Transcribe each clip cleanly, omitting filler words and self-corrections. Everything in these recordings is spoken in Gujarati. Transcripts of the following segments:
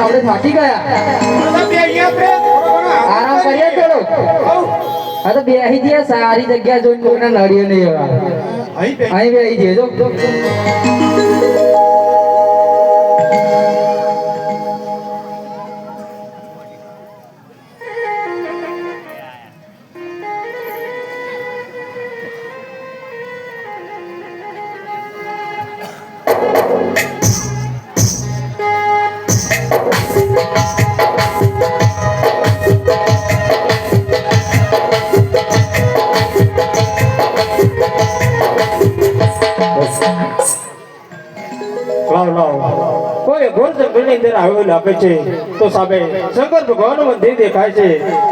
આપણે થાકી ગયા આરામ કરીએ થોડો હા તો બેસી જઈએ સારી જગ્યા જોઈને કોઈને નડીએ નહીં એવા અહીં બેસી જઈએ જો કોઈ ઘોર જંગલની અંદર આવેલ આપે છે તો સામે શંકર ભગવાનનું મંદિર દેખાય છે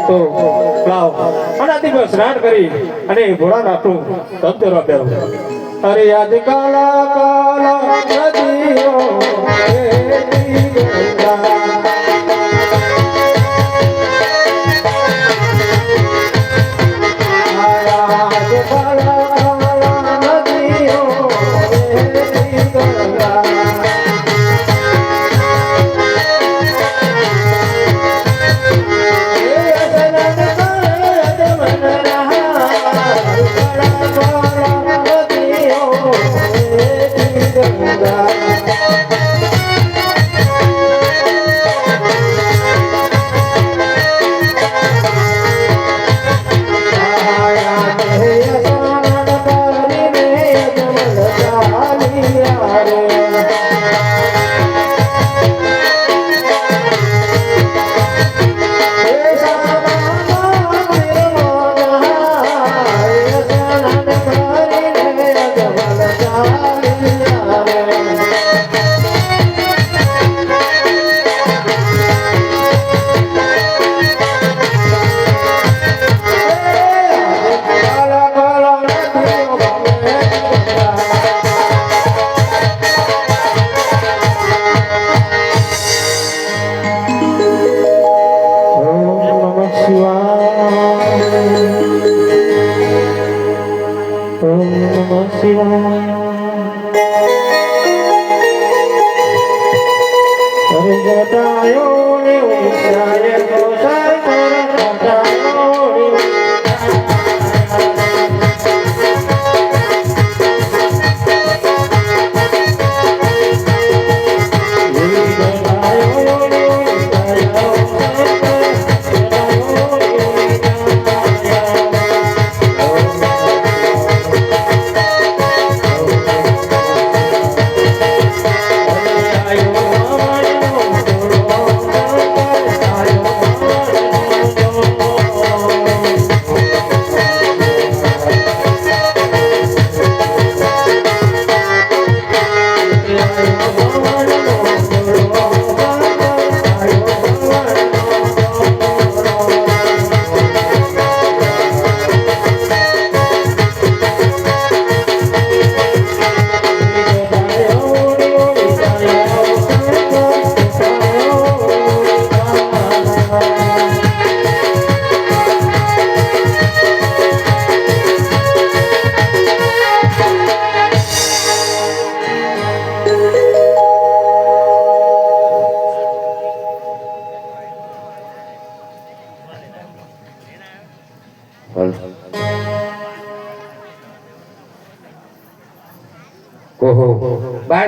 તો લાવ આનાથી બસ સ્નાન કરી અને ભોળાનાથનું ધબધરો આપ્યો અરે આજ કાળા કાળા નદીઓ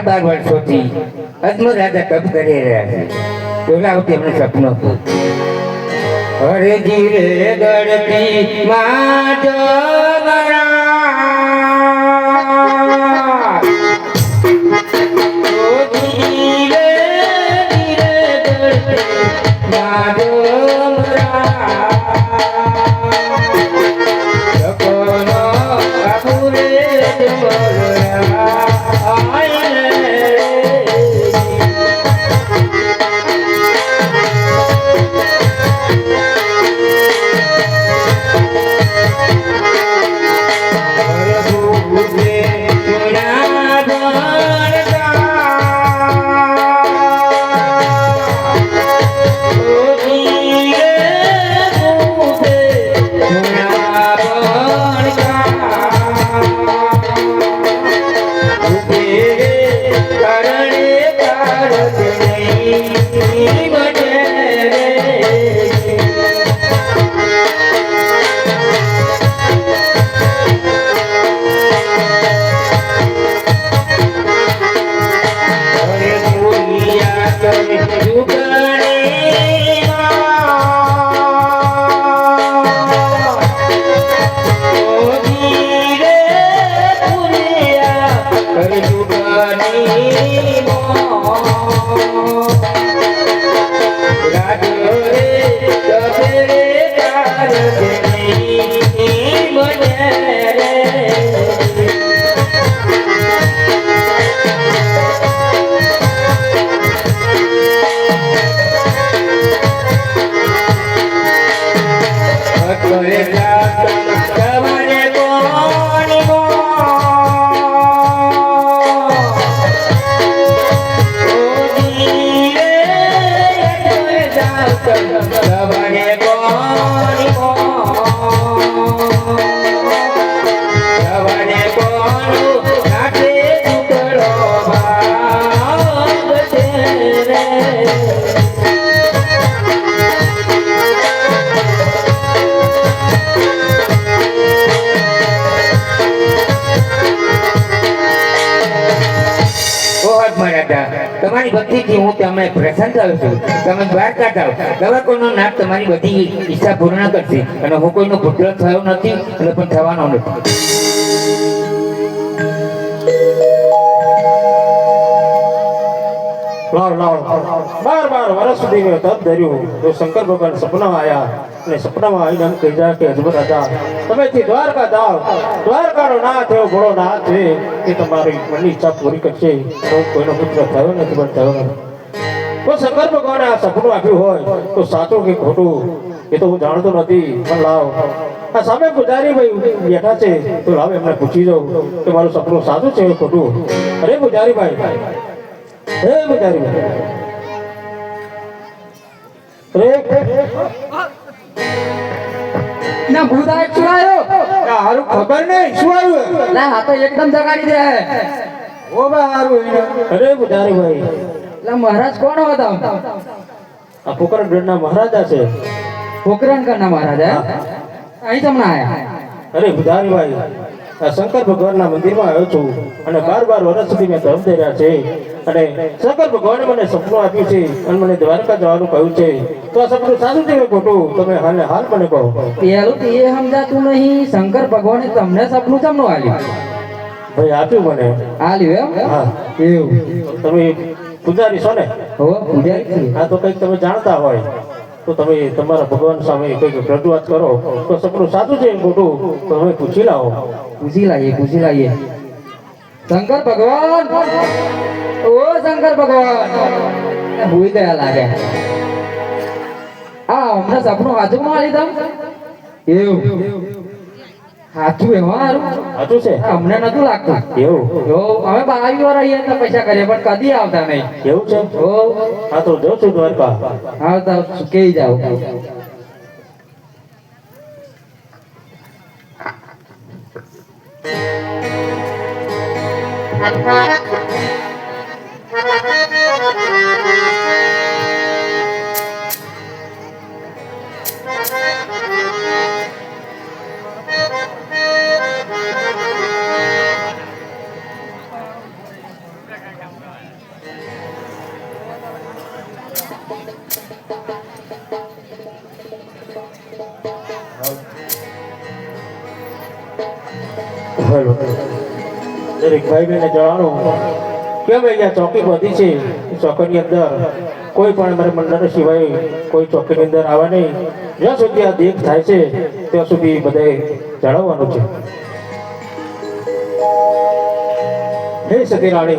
બાર વર્ષોથી અજમલ રાજા તપ કરી રહ્યા છે બોલાવતી એમનું સપનું હતું હરે ધીરે ગળતી માં Oh, તમારે કોણ તમારી ભક્તિથી હું તમને પ્રસન્ન થયો છું. તમે દ્વારકા જાઓ, દવાકોનો નાથ તમારી બધી ઈચ્છા પૂર્ણ કરશે અને હું કોઈનો પુત્ર થયો નથી અને પણ થવાનો નથી. બાર વર્ષ સુધી મેં તપ ધર્યું તો શંકર ભગવાન સપનામાં આવ્યા અને સપનામાં આવીને એમ કહી જાય કે અજબર રાજા તમે દ્વારકા જાઓ, દ્વારકાનો નાથ એવો ઘોડો નાથ છે કે તમારી મનની ઈચ્છા પૂરી કરશે. હું કોઈનો પુત્ર થયો નથી પણ થયો નથી. તો શંકર ભગવાને આ સપનું આપ્યું હોય તો સાચું કે ખોટું એ તો હું જાણતો નથી. પણ લાવ આ સામે પૂજારી ભાઈ બેઠા છે તો લાવ એમને પૂછી જાઉં કે મારું સપનું સાચું છે કે ખોટું. અરે પૂજારી ભાઈ, હે પૂજારી ભાઈ, ના ભૂતા શું આવ્યો? હારું ખબર નહીં શું આવ્યું? ના આ તો એકદમ જગાડી દે. ઓ બા હારું. અરે પૂજારી ભાઈ, લા મહારાજ કોણ હતા? આ પોકરણગઢના મહારાજા છે. પોકરણગઢના મહારાજા અહીં તમને આયા? અરે પૂજારી ભાઈ, આ શંકર ભગવાનના મંદિરમાં આવ્યો છું અને 12 વર્ષ સુધી મેં ધર્મ ધર્યા છે અને શંકર ભગવાને મને સપનું આપ્યું છે અને મને દ્વારકા જવાનું કહ્યું છે. તો આ સપનું સાચું છે કે ખોટું તમે હાલ મને કહો. પેલું તો એ સમજાતું નહીં, શંકર ભગવાને તમને સપનું કેમનું આલ્યું? ભાઈ આપ્યું મને. આલ્યું એમ? હા એવું? તમે પૂજારી છો ને? હો પૂજારી. હા તો કંઈક તમે જાણતા હોય તો તમે તમારા ભગવાન સામે કંઈક રજૂઆત કરો તો સપનું સાચું છે કે ખોટું તો તમે પૂછી લાવો. પૂછી લાવીએ. શંકર ભગવાન, ઓ શંકર ભગવાન, ભૂલી ગયા લાગે. હા અમને સપનું સાચું મળી દમ. એવું સાચું એમ? હારું સાચું છે? અમને નતું લાગતું એવું? અમે 22 વાર રહીએ તો પૈસા કરીએ પણ કદી આવતા નહીં. એવું છે? હા તો જાઉં છું દ્વારકા. હા તો કેવી જાવ? હેલો, દરેક ભાઈ બહેને જણાવો કેમ અહીંયા ચોકી બધી છે. ચોકીની અંદર કોઈ પણ મારે મંડળ સિવાય કોઈ ચોકીની અંદર આવવા નહીં. જ્યાં સુધી આ દેખ થાય છે ત્યાં સુધી બધાએ જણાવવાનું છે. હે સતી રાણી,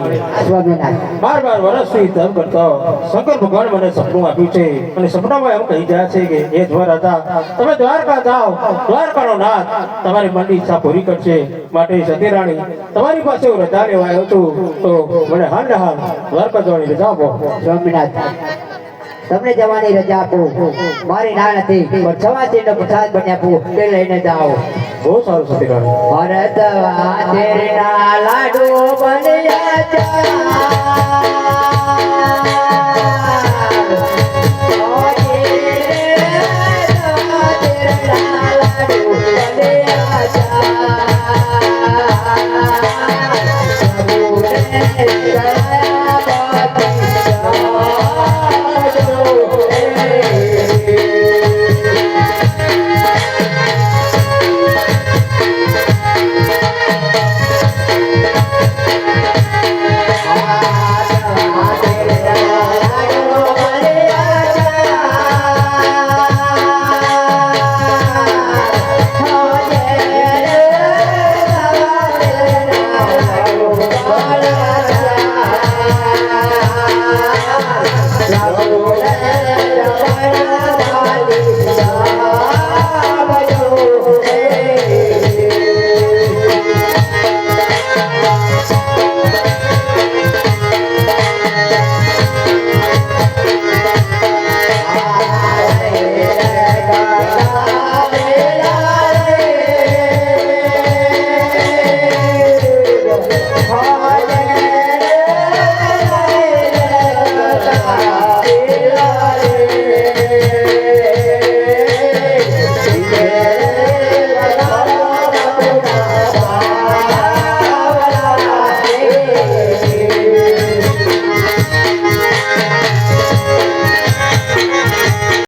12 વર્ષથી ધર્મ કરતો શંકર ભગવાન મને સપનું આપ્યું છે અને સપનામાં એમ કહી રહ્યા છે કે હે ધ્વર રાજા તમે દ્વારકા જાઓ, દ્વારકાનો નાથ તમારી મનની ઈચ્છા પૂરી કરશે. માટે સતી રાણી તમારી પાસે હું રજા લેવા આવ્યો છું તો મને હાલ ને હાલ દ્વારકા જવાની રજા આપો. સ્વામિનાથ, તમને જવાની રજા આપો. મારી ના નથી પણ સવાસી નો પ્રસાદ બની આપું તે લઈને જાઓ. બહુ સારું સતી રાણી. ભરત વાજેરના લાડુ બન્યા